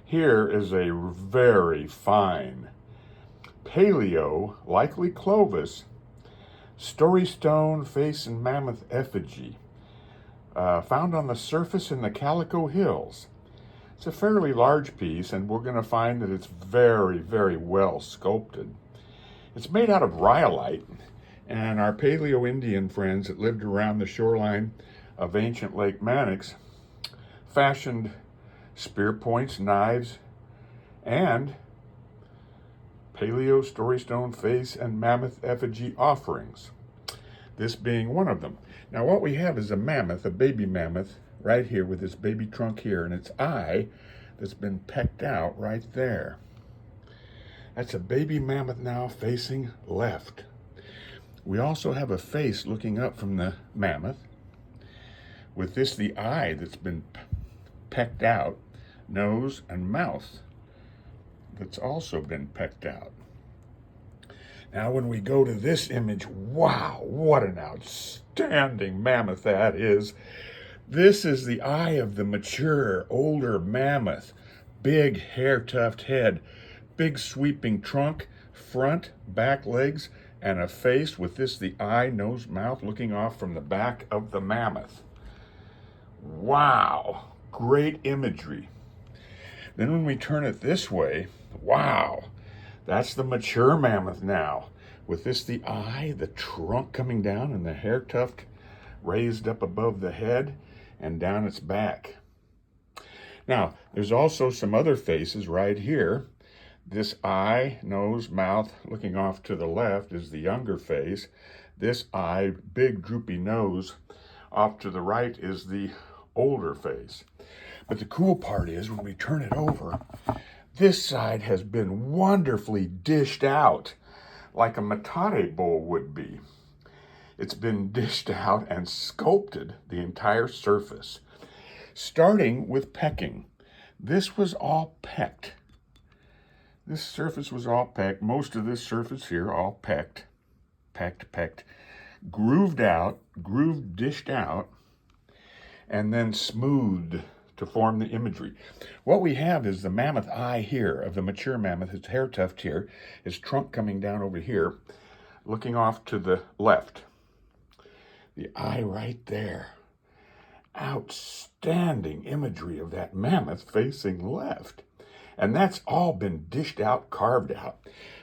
Here is a very fine Paleo, likely Clovis, story stone face and mammoth effigy, found on the surface in the Calico Hills. It's a fairly large piece, and we're going to find that it's very, very well sculpted. It's made out of rhyolite, and our Paleo-Indian friends that lived around the shoreline of ancient Lake Mannix fashioned spear points, knives, and Paleo story stone face and mammoth effigy offerings, this being one of them. Now what we have is a mammoth, a baby mammoth, right here with its baby trunk here, and its eye that's been pecked out right there. That's a baby mammoth now facing left. We also have a face looking up from the mammoth, with this the eye that's been pecked out, nose and mouth that's also been pecked out. Now when we go to this image, wow, what an outstanding mammoth that is. This is the eye of the mature, older mammoth. Big hair-tufted head, big sweeping trunk, front, back legs, and a face with this the eye, nose, mouth looking off from the back of the mammoth. Wow, great imagery. Then when we turn it this way, wow, that's the mature mammoth now. With this the eye, the trunk coming down, and the hair tuft raised up above the head and down its back. Now, there's also some other faces right here. This eye, nose, mouth looking off to the left is the younger face. This eye, big droopy nose, off to the right is the older face. But the cool part is when we turn it over, this side has been wonderfully dished out like a metate bowl would be. It's been dished out and sculpted the entire surface, starting with pecking. This was all pecked. This surface was all pecked. Most of this surface here all pecked, grooved out, dished out, and then smoothed to form the imagery. What we have is the mammoth eye here of the mature mammoth, its hair tuft here, its trunk coming down over here, looking off to the left. The eye right there. Outstanding imagery of that mammoth facing left. And that's all been dished out, carved out.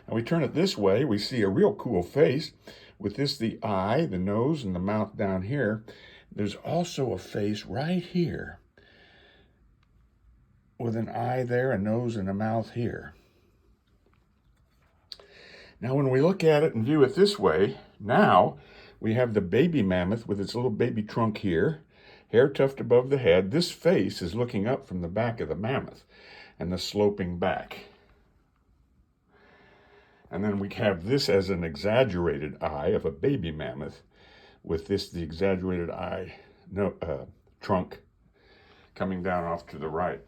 And we turn it this way, we see a real cool face. With this the eye, the nose, and the mouth down here. There's also a face right here with an eye there, a nose, and a mouth here. Now when we look at it and view it this way, now we have the baby mammoth with its little baby trunk here, hair tuft above the head. This face is looking up from the back of the mammoth and the sloping back. And then we have this as an exaggerated eye of a baby mammoth with this, the exaggerated eye, trunk coming down off to the right.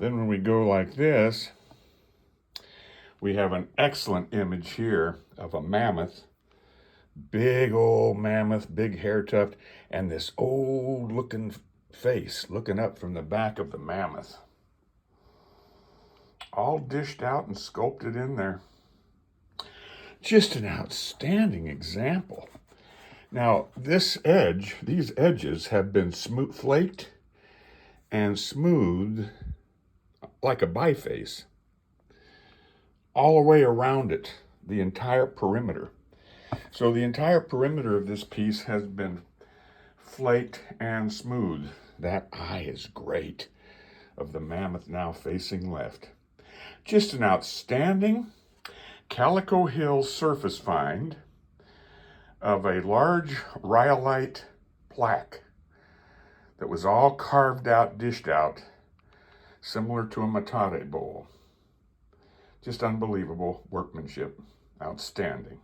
Then when we go like this, we have an excellent image here of a mammoth, big old mammoth, big hair tuft, and this old looking face looking up from the back of the mammoth. All dished out and sculpted in there. Just an outstanding example. Now this edge, these edges have been flaked and smoothed like a biface all the way around it, the entire perimeter. So the entire perimeter of this piece has been flaked and smoothed. That eye is great of the mammoth now facing left. Just an outstanding Calico Hill surface find of a large rhyolite plaque that was all carved out, dished out, similar to a metate bowl. Just unbelievable workmanship. Outstanding.